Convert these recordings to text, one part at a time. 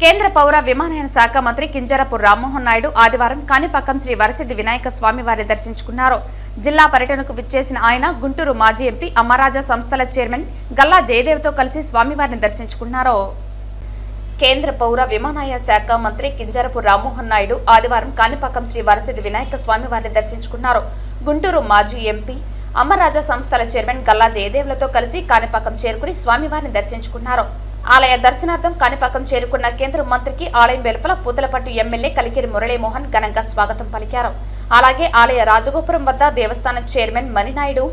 కేంద్ర పౌర విమానయాన శాఖ మంత్రి కింజరాపు రామ్మోహన్ నాయుడు ఆదివారం కాణిపాకం శ్రీ వరసిద్ధి వినాయక స్వామి వారిని దర్శించుకున్నారు. జిల్లా పర్యటనకు విచ్చేసిన ఆయన గుంటూరు మాజీ ఎంపీ అమ్మరాజా సంస్థల చైర్మన్ గల్లా జయదేవ్తో కలిసి స్వామివారిని దర్శించుకున్నారు. కేంద్ర పౌర విమానయాన శాఖ మంత్రి కింజరాపు రామ్మోహన్ నాయుడు ఆదివారం కాణిపాకం శ్రీ వరసిద్ధి వినాయక స్వామి వారిని దర్శించుకున్నారు. గుంటూరు మాజీ ఎంపీ అమ్మరాజా సంస్థల చైర్మన్ గల్లా జయదేవ్లతో కలిసి కాణిపాకం చేరుకుని స్వామివారిని దర్శించుకున్నారు. ఆలయ దర్శనార్థం కాణిపాకం చేరుకున్న కేంద్ర మంత్రికి ఆలయం వెలుపల పూతలపట్టు ఎమ్మెల్యే కలికిరి మురళీమోహన్ ఘనంగా స్వాగతం పలికారు. అలాగే ఆలయ రాజగోపురం వద్ద దేవస్థానం చైర్మన్ మణినాయుడు,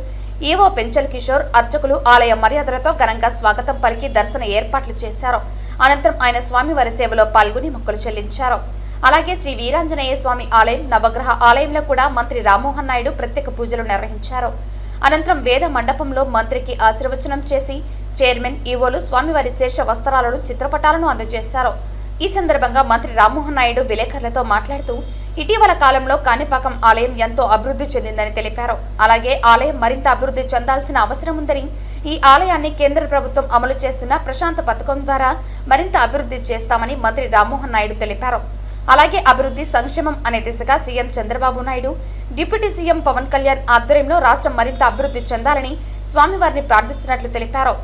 ఈవో పెంచల్ కిషోర్, అర్చకులు ఆలయ మర్యాదలతో ఘనంగా స్వాగతం పలికి దర్శన ఏర్పాట్లు చేశారు. అనంతరం ఆయన స్వామివారి సేవలో పాల్గొని మొక్కులు చెల్లించారు. అలాగే శ్రీ వీరాంజనేయ స్వామి ఆలయం, నవగ్రహ ఆలయంలో కూడా మంత్రి రామ్మోహన్ నాయుడు ప్రత్యేక పూజలు నిర్వహించారు. అనంతరం వేద మండపంలో మంత్రికి ఆశీర్వచనం చేసి చైర్మన్, ఈవోలు స్వామివారి శేష వస్త్రాలను, చిత్రపటాలను అందజేశారు. ఈ సందర్భంగా మంత్రి రామ్మోహన్ నాయుడు విలేకరులతో మాట్లాడుతూ ఇటీవల కాలంలో కాణిపాకం ఆలయం ఎంతో అభివృద్ధి చెందిందని తెలిపారు. అలాగే ఆలయం మరింత అభివృద్ధి చెందాల్సిన అవసరం ఉందని, ఈ ఆలయాన్ని కేంద్ర ప్రభుత్వం అమలు చేస్తున్న ప్రశాంత పథకం ద్వారా మరింత అభివృద్ధి చేస్తామని మంత్రి రామ్మోహన్ నాయుడు తెలిపారు. అలాగే అభివృద్ధి సంక్షేమం అనే దిశగా CM Chandrababu Naidu, deputy CM Pawan Kalyan ఆధ్వర్యంలో రాష్ట్రం మరింత అభివృద్ధి చెందాలని స్వామివారిని ప్రార్థిస్తున్నట్లు తెలిపారు.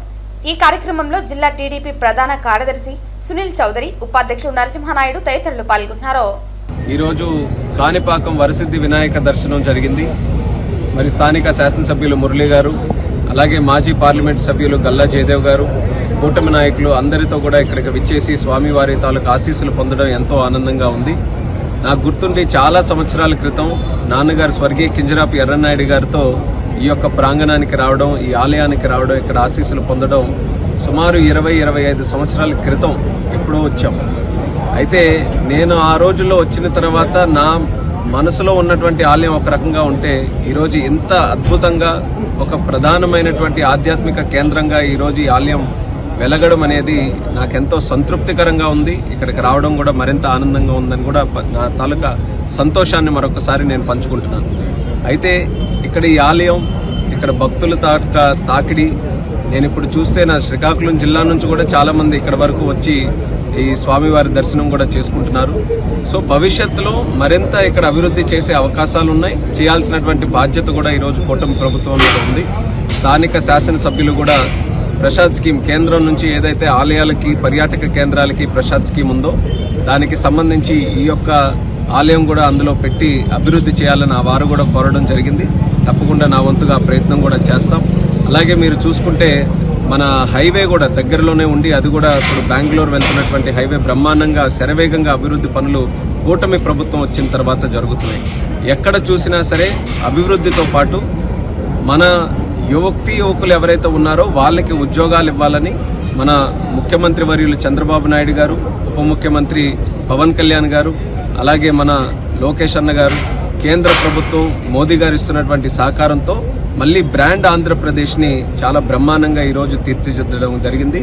ఈ కార్యక్రమంలో జిల్లా టీడీపీ ప్రధాన కార్యదర్శి సునీల్ చౌదరి, ఉపాధ్యక్షుడు నరసింహనాయుడు తదితరులు పాల్గొన్నారు. ఈరోజు కాణిపాకం వరసిద్ధి వినాయక దర్శనం జరిగింది. మరి స్థానిక శాసనసభ్యులు మురళీ గారు, అలాగే మాజీ పార్లమెంట్ సభ్యులు గల్లా జయదేవ్ గారు, కూటమి నాయకులు అందరితో కూడా ఇక్కడికి విచ్చేసి స్వామివారి తాలూకు ఆశీస్సులు పొందడం ఎంతో ఆనందంగా ఉంది. నాకు గుర్తుండి చాలా సంవత్సరాల క్రితం నాన్నగారు స్వర్గీయ కింజరాపు ఎర్రన్నాయుడు గారితో ఈ యొక్క ప్రాంగణానికి రావడం, ఈ ఆలయానికి రావడం, ఇక్కడ ఆశీస్సులు పొందడం సుమారు 20-25 సంవత్సరాల క్రితం ఎప్పుడో వచ్చాం. అయితే నేను ఆ రోజుల్లో వచ్చిన తర్వాత నా మనసులో ఉన్నటువంటి ఆలయం ఒక రకంగా ఉంటే ఈరోజు ఇంత అద్భుతంగా ఒక ప్రధానమైనటువంటి ఆధ్యాత్మిక కేంద్రంగా ఈరోజు ఈ ఆలయం వెలగడం అనేది నాకెంతో సంతృప్తికరంగా ఉంది. ఇక్కడికి రావడం కూడా మరింత ఆనందంగా ఉందని కూడా నా తాలూకా సంతోషాన్ని మరొకసారి నేను పంచుకుంటున్నాను. అయితే ఇక్కడ ఈ ఆలయం, ఇక్కడ భక్తుల తాకిడి నేను ఇప్పుడు చూస్తే నా శ్రీకాకుళం జిల్లా నుంచి కూడా చాలా మంది ఇక్కడ వరకు వచ్చి ఈ స్వామివారి దర్శనం కూడా చేసుకుంటున్నారు. సో భవిష్యత్తులో మరింత ఇక్కడ అభివృద్ధి చేసే అవకాశాలు ఉన్నాయి. చేయాల్సినటువంటి బాధ్యత కూడా ఈరోజు కూటమి ప్రభుత్వం మీద ఉంది. స్థానిక శాసనసభ్యులు కూడా ప్రసాద్ స్కీమ్, కేంద్రం నుంచి ఏదైతే ఆలయాలకి, పర్యాటక కేంద్రాలకి ప్రసాద్ స్కీమ్ ఉందో దానికి సంబంధించి ఈ యొక్క ఆలయం కూడా అందులో పెట్టి అభివృద్ధి చేయాలని వారు కూడా కోరడం జరిగింది. తప్పకుండా నా వంతుగా ప్రయత్నం కూడా చేస్తాం. అలాగే మీరు చూసుకుంటే మన హైవే కూడా దగ్గరలోనే ఉండి, అది కూడా ఇప్పుడు బెంగళూరు వెళ్తున్నటువంటి హైవే బ్రహ్మాండంగా శరవేగంగా అభివృద్ధి పనులు కూటమి ప్రభుత్వం వచ్చిన తర్వాత జరుగుతున్నాయి. ఎక్కడ చూసినా సరే అభివృద్ధితో పాటు మన యువకులు ఎవరైతే ఉన్నారో వాళ్ళకి ఉద్యోగాలు ఇవ్వాలని మన ముఖ్యమంత్రి వర్యులు చంద్రబాబు నాయుడు గారు, ఉప ముఖ్యమంత్రి పవన్ కళ్యాణ్ గారు, అలాగే మన లోకేష్ అన్న గారు, కేంద్ర ప్రభుత్వం మోదీ గారు ఇస్తున్నటువంటి సహకారంతో మళ్ళీ బ్రాండ్ ఆంధ్రప్రదేశ్ ని చాలా బ్రహ్మాండంగా ఈరోజు తీర్చిదిద్దడం జరిగింది.